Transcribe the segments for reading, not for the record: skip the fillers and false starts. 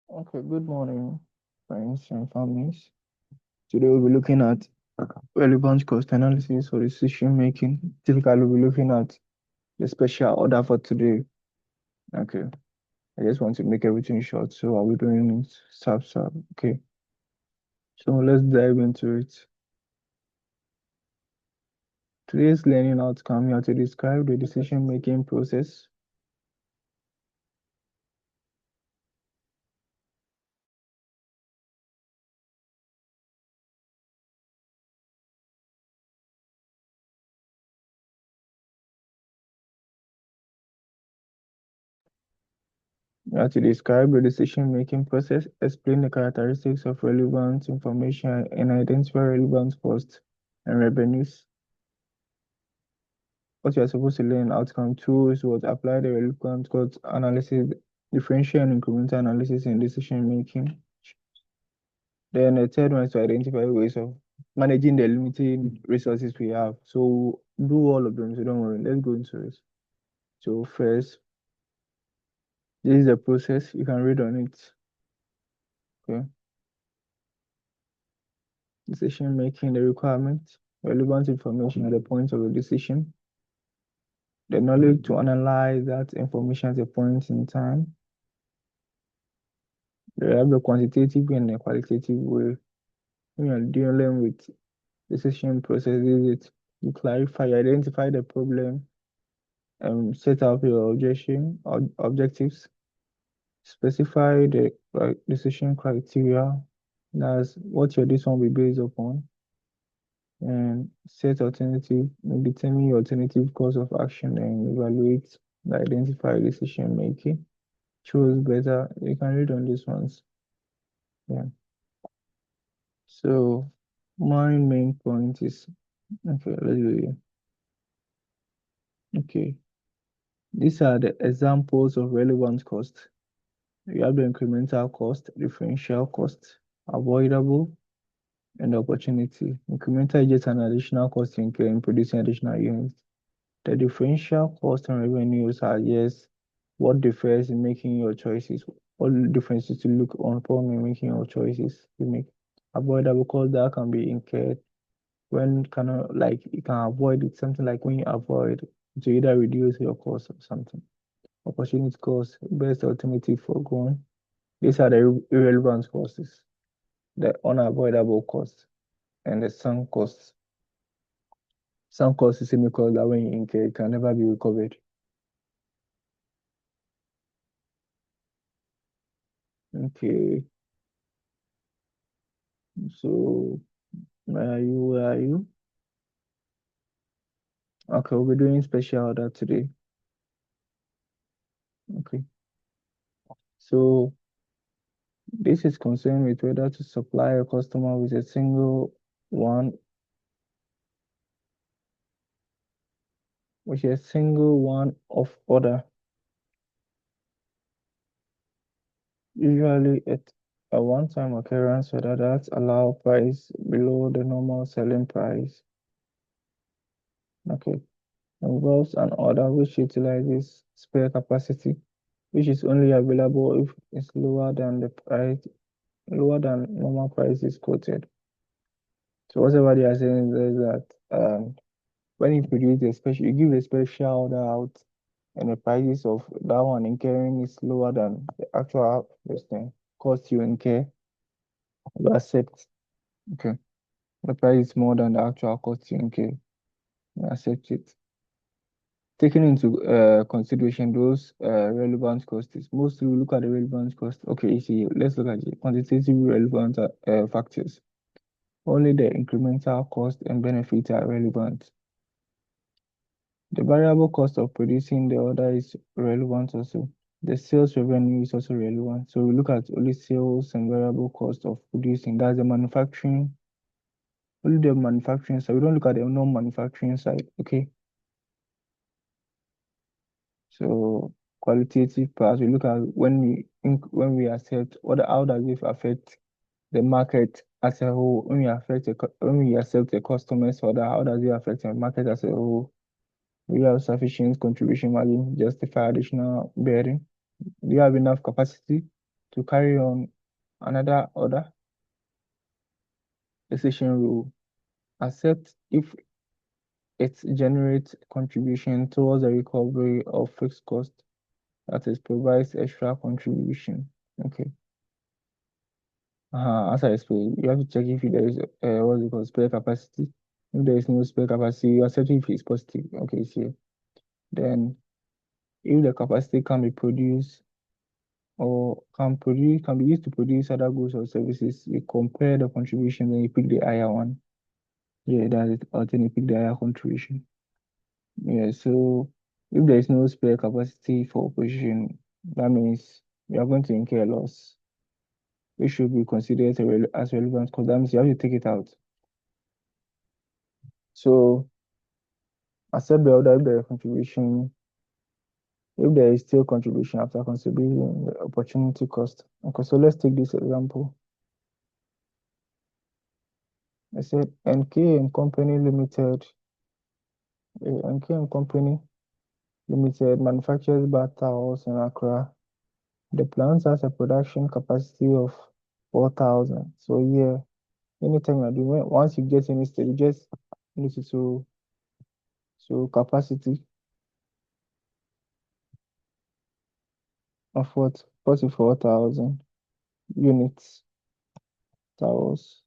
Okay, good morning, friends and families. Today we'll be looking at relevant cost analysis for decision making. Typically, we'll be looking at the special order for today. Okay, I just want to make everything short, so I'll be doing it sharp. Okay, so let's dive into it. Today's learning outcome, you have to describe the decision making process. You have to describe the decision-making process, explain the characteristics of relevant information, and identify relevant costs and revenues. What you are supposed to learn, outcome two is what apply the relevant cost analysis, differential and incremental analysis in decision-making. Then the third one is to identify ways of managing the limited resources we have. So do all of them, so don't worry. Let's go into it. So first, this is the process. You can read on it. Okay. Decision making, the requirement, relevant information at the point of the decision, the knowledge to analyze that information at a point in time. They have the quantitative and the qualitative way. When you're dealing with decision processes, you clarify, you identify the problem, set up your objection or objectives, specify the decision criteria. That's what your decision will be based upon, and set alternative, determine your alternative course of action and evaluate the identify decision making. Choose better. You can read on these ones. Yeah. So my main point is okay, let's do it. Okay. These are the examples of relevant cost. You have the incremental cost, differential cost, avoidable, and opportunity. Incremental is just an additional cost in producing additional units. The differential cost and revenues are just what differs in making your choices, what differences to look on upon in making your choices you make. Avoidable cost that can be incurred when cannot like you can avoid it, something like when you avoid to either reduce your cost or something. Opportunity cost, best alternative for going. These are the irrelevant costs, the unavoidable costs, and the sunk costs. Sunk costs is simply because that when you incur, it can never be recovered. Okay, so where are you? Where are you? Okay, we'll be doing special order today. Okay, so this is concerned with whether to supply a customer with a single one, which is a single one of order. Usually at a one-time occurrence, whether that's allow price below the normal selling price. Okay, involves an order which utilizes spare capacity, which is only available if it's lower than the price, lower than normal price is quoted. So whatever they are saying is that when you produce a special, you give a special order out, and the prices of that one incurring is lower than the actual cost you incur, you accept. Okay, the price is more than the actual cost you incur, you accept it. Taking into consideration those relevant costs, mostly we look at the relevant cost. Okay, you see, let's look at the quantitative relevant factors. Only the incremental cost and benefit are relevant. The variable cost of producing the order is relevant also. The sales revenue is also relevant. So we look at only sales and variable cost of producing. That's the manufacturing, only the manufacturing side. We don't look at the non-manufacturing side. Okay. So qualitative part, we look at when we accept how does it affect the market as a whole. When when we accept the customer's order, how does it affect the market as a whole? We have sufficient contribution margin, justify additional bearing. Do you have enough capacity to carry on another order, decision rule, accept if it generates contribution towards the recovery of fixed cost, that is, provides extra contribution. Okay. As I explained, you have to check if there is what's it called, spare capacity. If there is no spare capacity, you accept if it's positive. Okay, see. Then if the capacity can be produced or can be used to produce other goods or services, you compare the contribution, then you pick the higher one. Yeah, that's it. Or then you pick the higher contribution. Yeah, so if there is no spare capacity for operation, that means you are going to incur a loss, which should be considered as relevant because that means you have to take it out. So accept the order if there is contribution, if there is still contribution after considering the opportunity cost. Okay, so let's take this example. I said NK and Company Limited. NK and Company Limited manufactures bath towels in Accra. The plant has a production capacity of 4,000. So yeah, anytime you're doing, once you get any state, you just need to capacity of what 44,000 units towels.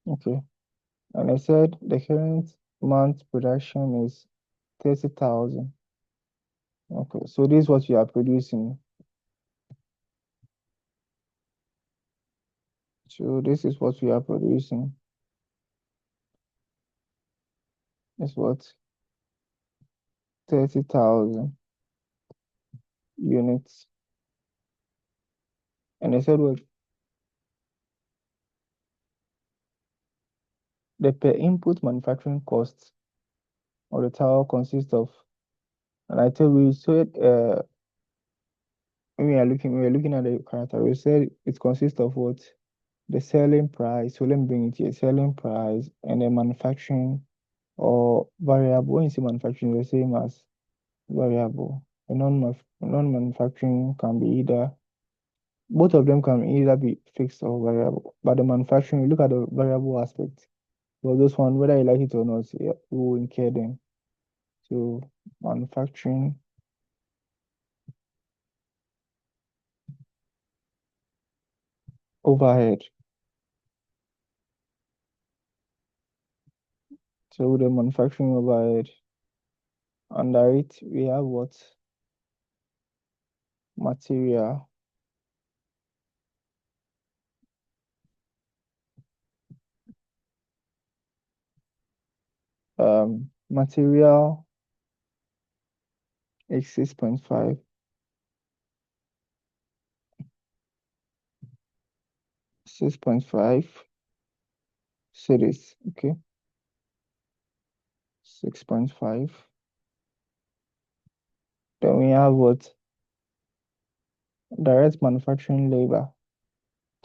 Okay, and I said the current month production is 30,000. Okay, so this is what you are producing. So this is what we are producing. Is what 30,000 units. And I said, well, the per input manufacturing cost of the tower consists of, and I tell you, said when we are looking at the character, we said it consists of what? The selling price. So let me bring it here. Selling price and the manufacturing or variable. When you say manufacturing, the same as variable. A non-manufacturing can be either, both of them can either be fixed or variable. But the manufacturing, you look at the variable aspect. Well, those one, whether you like it or not, yeah, we will incur them. So manufacturing overhead. So with the manufacturing overhead, under it, we have what? Material. Material is 6.5. 6.5 series. Okay. 6.5. Then we have what? Direct manufacturing labor.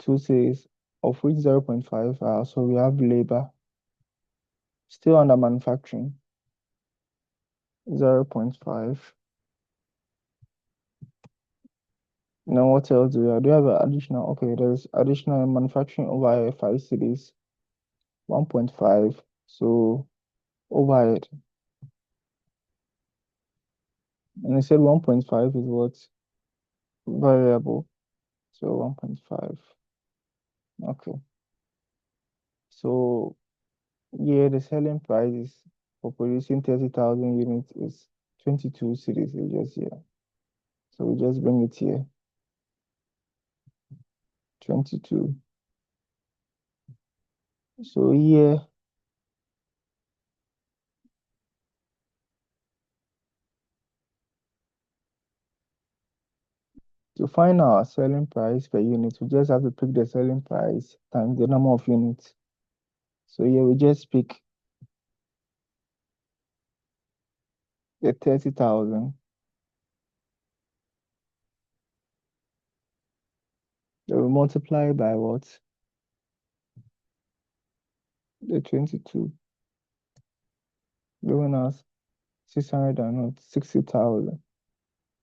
2 series, of which 0.5 are. So we have labor. Still under manufacturing. 0.5. Now what else do we have? Do you have an additional? Okay, there's additional manufacturing overhead 5 series. 1.5. So overhead. And I said 1.5 is what? Variable. So 1.5. Okay. So yeah, the selling price for producing 30,000 units is 22 series just here. So we just bring it here. 22. So here, to find our selling price per unit, we just have to pick the selling price times the number of units. So here we just pick the 30,000. Then we multiply by what? The 22. Giving us 660,000.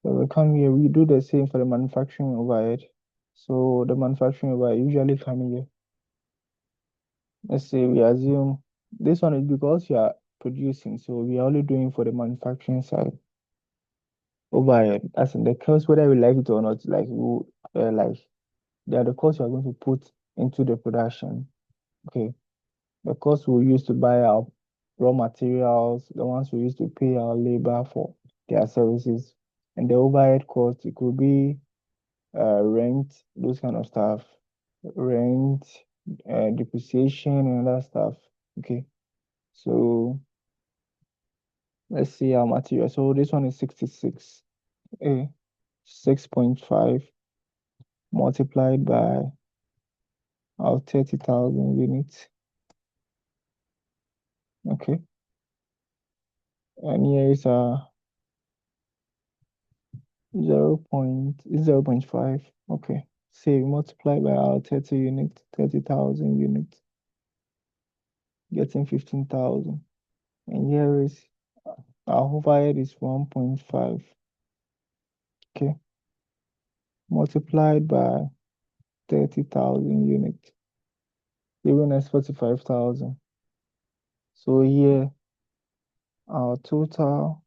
So we come here, we do the same for the manufacturing overhead. So the manufacturing overhead usually come here. Let's say we assume this one is because you are producing, so we are only doing for the manufacturing side overhead. As in the cost, whether we like it or not, like they are the costs you are going to put into the production. Okay. The cost we use to buy our raw materials, the ones we use to pay our labor for their services, and the overhead cost, it could be rent, those kind of stuff, rent, depreciation, and other stuff. Okay, so let's see our material. So this one is 66. A 6.5 multiplied by our 30,000 units. Okay, and here is our 0.5. Okay. Say we multiply by our 30 units, 30,000 units, getting 15,000. And here is our overhead is 1.5. Okay. Multiplied by 30,000 units, giving us 45,000. So here our total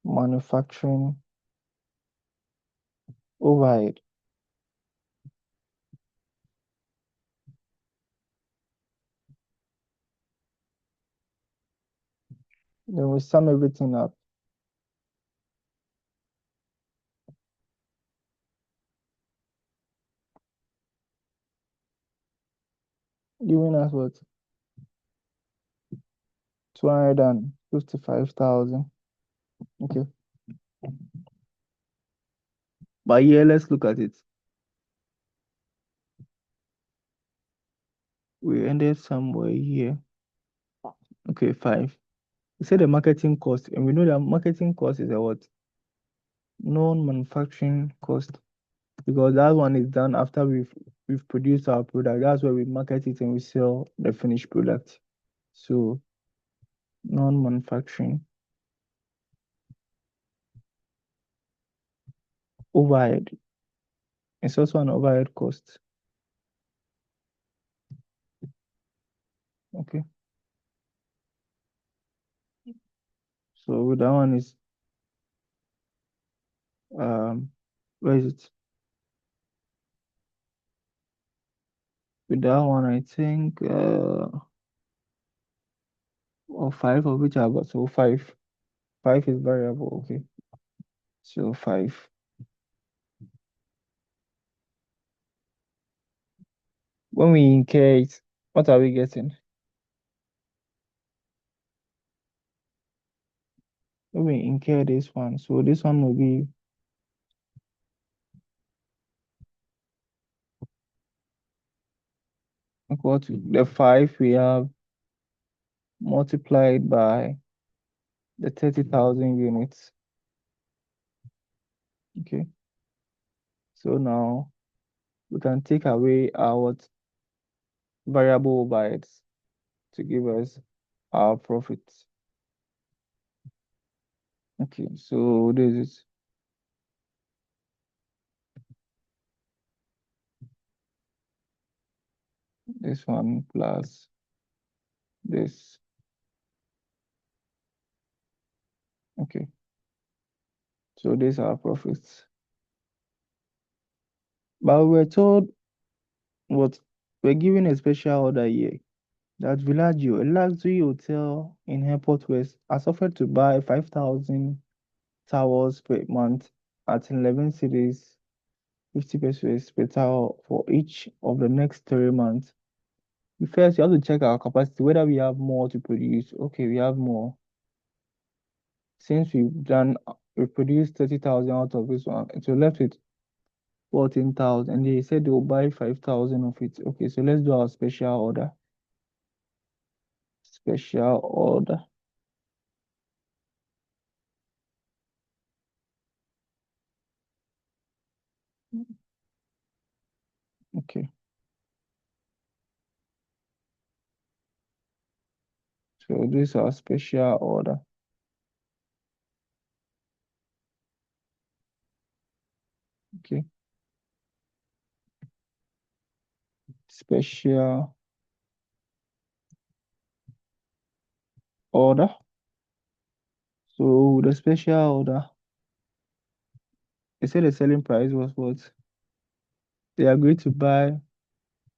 manufacturing overhead. Then we sum everything up. Giving us what? 255,000. Okay. But here, let's look at it. We ended somewhere here. Okay, 5. We said the marketing cost, and we know that marketing cost is a what? Non-manufacturing cost, because that one is done after we've produced our product. That's where we market it and we sell the finished product. So non-manufacturing overhead. It's also an overhead cost. Okay. So with that one is where is it? With that one, I think or 5 of which I got. So 5. 5 is variable. Okay. So 5. When we incur it, what are we getting? When we incur this one, so this one will be equal to the 5 we have multiplied by the 30,000 units. Okay. So now we can take away our variable overheads to give us our profits. Okay, so this is this one plus this. Okay, so these are profits. But we're told what we're given a special order here that Villaggio, a luxury hotel in Airport West, has offered to buy 5,000 towers per month at 11 cities, 50 pesos per tower for each of the next 3 months. First, you have to check our capacity, whether we have more to produce. Okay, we have more. Since we produced 30,000 out of this one, so left with 14,000. And they said they will buy 5,000 of it. Okay, so let's do our special order. Special order. Okay, so this is our special order. Okay. Special order. So the special order, they said the selling price was what? They agreed to buy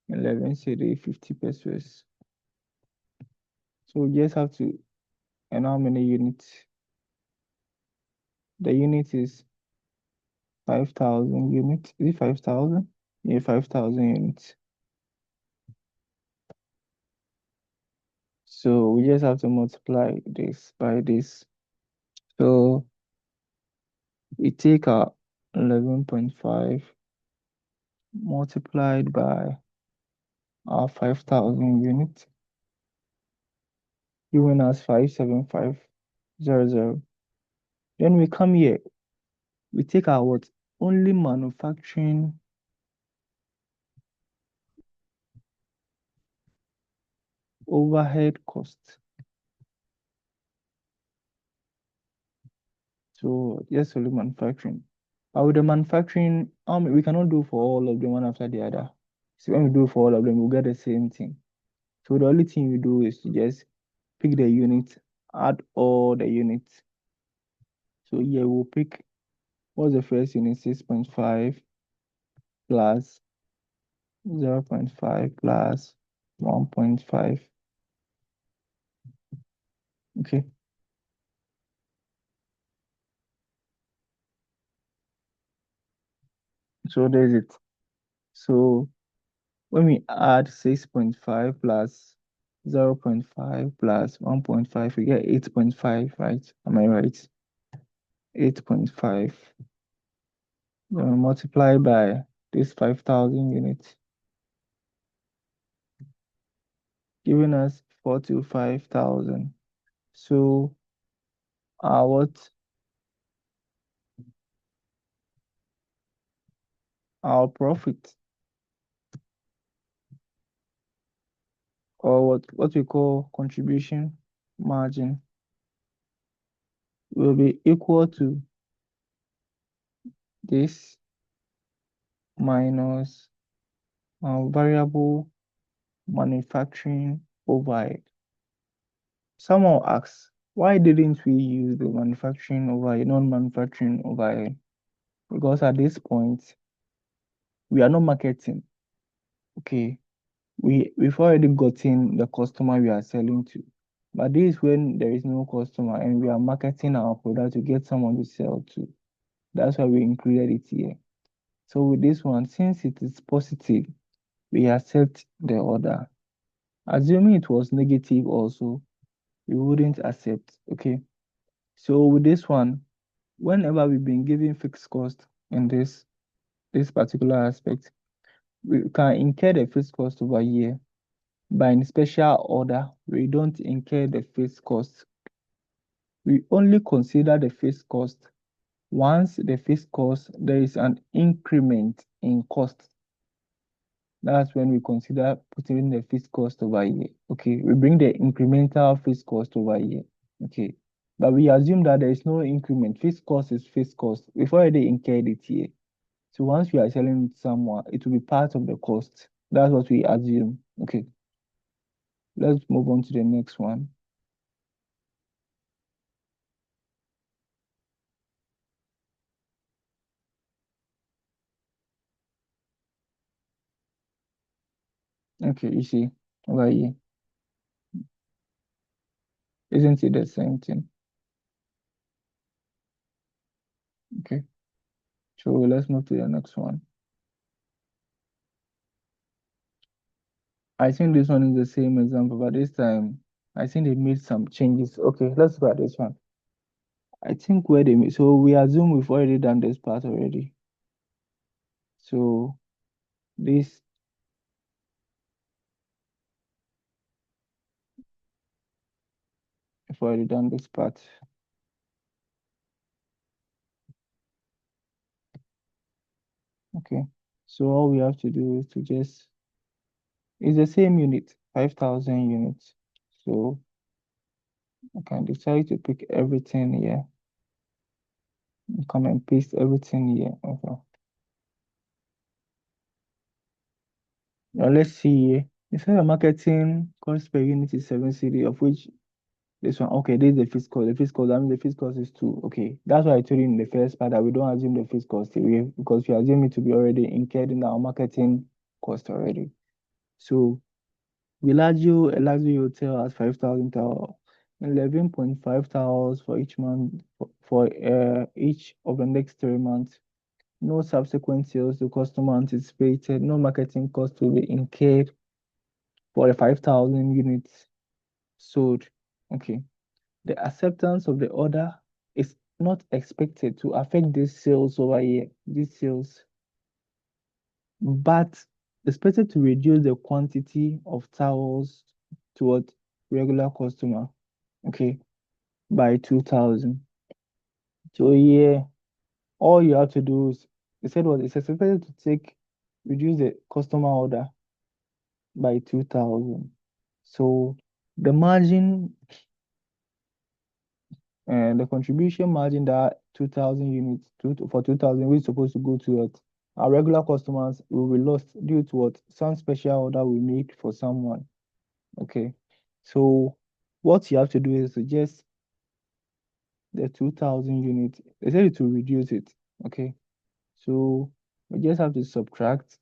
11 CD 50 pesos. So we just have to, and how many units? The unit is 5,000 units. Is it 5,000? Yeah, 5,000 units. So we just have to multiply this by this. So we take our 11.5 multiplied by our 5,000 units, giving us 57500. Then we come here, we take our what? Only manufacturing overhead cost. So yes, only manufacturing. With the manufacturing, we cannot do for all of them one after the other. So when we do for all of them, we'll get the same thing. So the only thing you do is to just pick the unit, add all the units. So here we'll pick, what's the first unit? 6.5 plus 0.5 plus 1.5. Okay. So there's it. So when we add 6.5 plus 0.5 plus 1.5, we get 8.5, right? Am I right? 8.5. Then we multiply by this 5,000 units, giving us 45,000. So what our profit, or what we call contribution margin, will be equal to this minus our variable manufacturing overhead. Someone asks, why didn't we use the manufacturing overhead, non-manufacturing overhead? Because at this point, we are not marketing. Okay, we've already gotten the customer we are selling to. But this is when there is no customer and we are marketing our product to get someone to sell to. That's why we included it here. So with this one, since it is positive, we accept the order. Assuming it was negative also, we wouldn't accept. Okay. So with this one, whenever we've been given fixed cost in this particular aspect, we can incur the fixed cost over here. By in special order, we don't incur the fixed cost. We only consider the fixed cost once the fixed cost there is an increment in cost. That's when we consider putting the fixed cost over here. Okay, we bring the incremental fixed cost over here. Okay, but we assume that there is no increment. Fixed cost is fixed cost. We've already incurred it here. So once we are selling it to someone, it will be part of the cost. That's what we assume. Okay, let's move on to the next one. Okay, you see, over here, isn't it the same thing? Okay, so let's move to the next one. I think this one is the same example, but this time I think they made some changes. Okay, let's look at this one. I think where they made, so we assume we've already done this part already. So this, we've already done this part. Okay, so all we have to do is to just, it's the same unit, 5,000 units. So I can decide to pick everything here. Come and paste everything here. Okay. Now let's see here. Instead of marketing cost per unit is 7 CD, of which this one, okay, this is the fixed cost. The fixed cost, that means the fixed cost is 2. Okay, that's why I told you in the first part that we don't assume the fixed cost here because we assume it to be already incurred in our marketing cost already. So Villaggio, a luxury hotel has 5,000 towers, 11.5 towers for each month for each of the next 3 months. No subsequent sales the customer anticipated. No marketing cost will be incurred for the 5,000 units sold. Okay. The acceptance of the order is not expected to affect these sales over here, these sales, but expected to reduce the quantity of towels toward regular customer, okay, by 2,000. So here, all you have to do is, they said what it's expected to reduce the customer order by 2,000. So the margin and the contribution margin that 2,000 units for 2,000 we're supposed to go to it. Our regular customers will be lost due to what some special order we made for someone. Okay, so what you have to do is to just the 2,000 units. They said to reduce it. Okay, so we just have to subtract,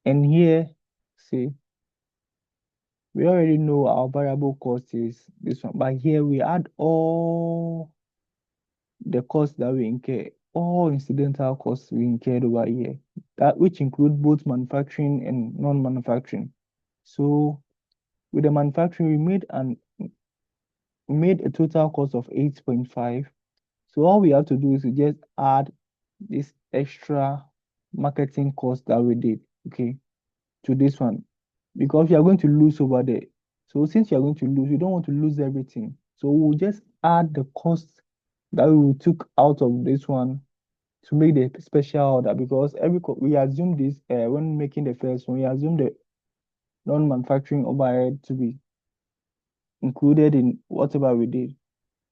and here, see, we already know our variable cost is this one, but here we add all the costs that we incur, all incidental costs we incurred over here, that which include both manufacturing and non-manufacturing. So with the manufacturing, we made a total cost of 8.5. So all we have to do is to just add this extra marketing cost that we did, okay, to this one, because we are going to lose over there. So since you are going to lose, we don't want to lose everything. So we'll just add the cost that we took out of this one to make the special order, because we assume this when making the first one, we assume the non-manufacturing overhead to be included in whatever we did.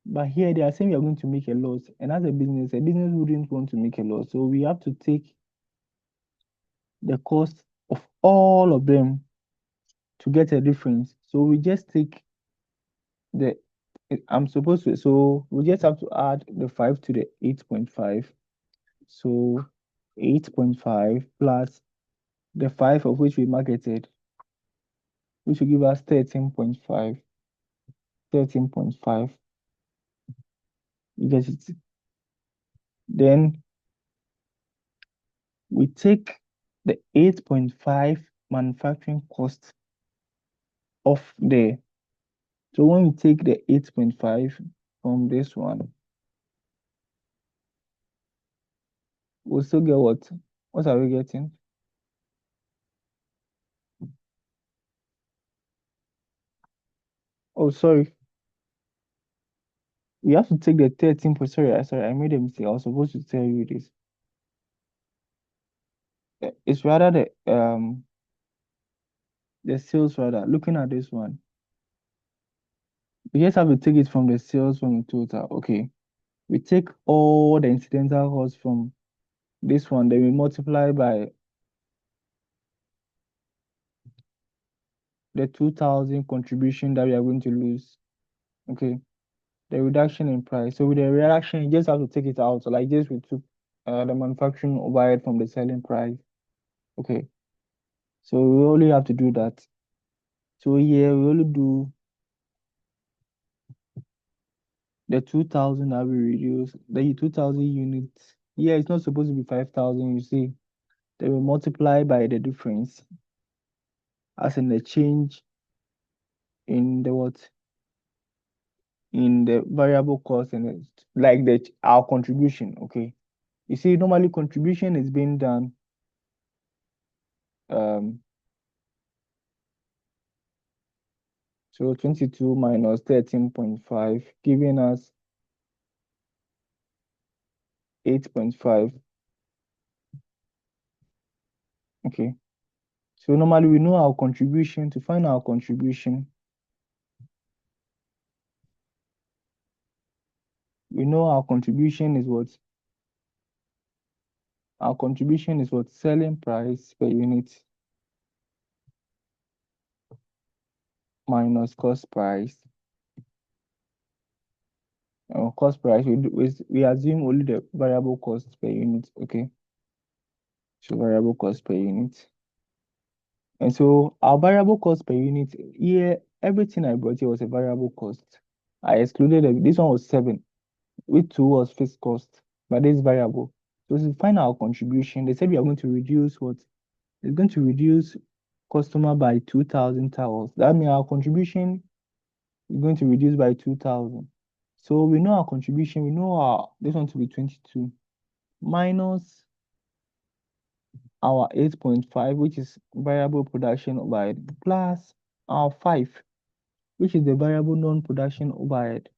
But here they are saying we are going to make a loss, and as a business wouldn't want to make a loss, so we have to take the cost of all of them to get a difference. So we just take the I'm supposed to, so we just have to add the 5 to the 8.5. So 8.5 plus the 5 of which we marketed, which will give us 13.5. 13.5. You get it? Then we take the 8.5 manufacturing cost off there. So when we take the 8.5 from this one, we'll still get what? What are we getting? Oh, sorry. We have to take the 13. Sorry, I made a mistake. I was supposed to tell you this. It's rather the sales rather. Looking at this one, we just have to take it from the sales from the total. Okay. We take all the incidental costs from this one, then we multiply by the 2,000 contribution that we are going to lose. Okay. The reduction in price. So with the reduction, you just have to take it out. So like this, we took the manufacturing overhead from the selling price. Okay. So we only have to do that. So here we only do the 2,000 that we reduce, the 2,000 units. Yeah, it's not supposed to be 5,000, you see. They will multiply by the difference as in the change in the what? In the variable cost and like our contribution. Okay. You see, normally contribution is being done um so 22 minus 13.5 giving us 8.5. Okay. So normally we know our contribution. To find our contribution, we know our contribution is what? Our contribution is what? Selling price per unit minus cost price. Cost price, we assume only the variable cost per unit, okay? So variable cost per unit. And so our variable cost per unit here, everything I brought here was a variable cost. I excluded this one was 7, which 2 was fixed cost, but this is variable. So to find our contribution, they said we are going to reduce what? It's going to reduce customer by 2,000 towels. That means our contribution is going to reduce by 2,000. So we know our contribution, we know our this one to be 22 minus our 8.5, which is variable production overhead, plus our 5, which is the variable non-production overhead.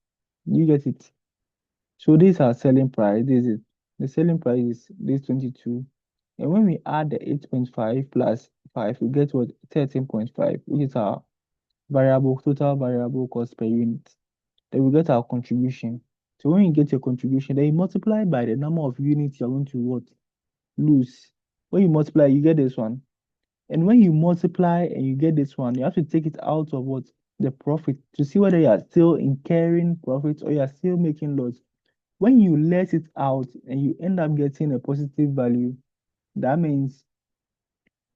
You get it? So this is our selling price. This is the selling price is this 22. And when we add the 8.5 plus 5, we get what? 13.5, which is our total variable cost per unit. Then we get our contribution. So when you get your contribution, then you multiply by the number of units you're going to what? Lose. When you multiply, you get this one. And when you multiply and you get this one, you have to take it out of what? The profit to see whether you are still incurring profit or you are still making loss. When you let it out and you end up getting a positive value, that means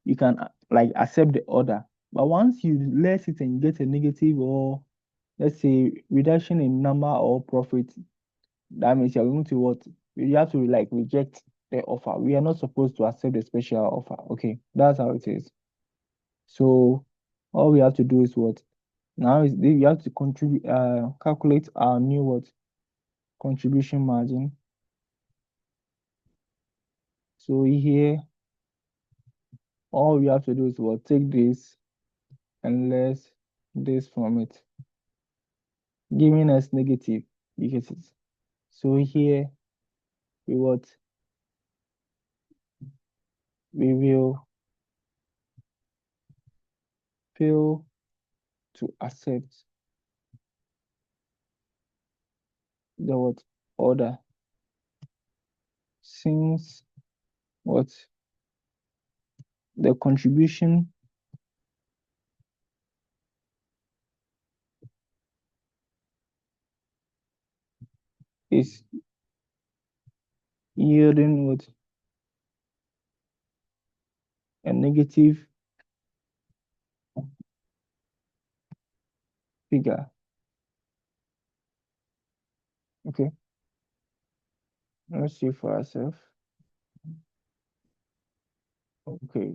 you can like accept the order. But once you let it and you get a negative or let's say reduction in number or profit, that means you're going to what? You have to like reject the offer. We are not supposed to accept the special offer. Okay, that's how it is. So all we have to do is what? Now is we have to contribute calculate our new what? Contribution margin. So here all we have to do is what? Take this and less this from it, giving us negative. You get it? So here we what? We will fail to accept the what? Order, since what? The contribution is yielding what? A negative figure. Okay, let's see for ourselves. Okay,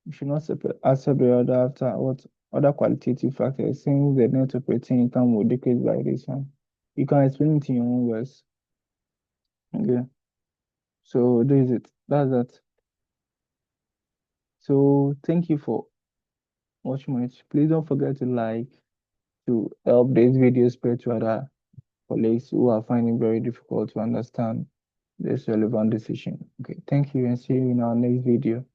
we should not accept the order after what? Other qualitative factors, since the net operating income will decrease by this one. You can explain it in your own words. Okay, so this is it. That's that. So thank you for watching my. Please don't forget to like to help this video spread to other colleagues who are finding very difficult to understand this relevant decision. Okay, thank you and see you in our next video.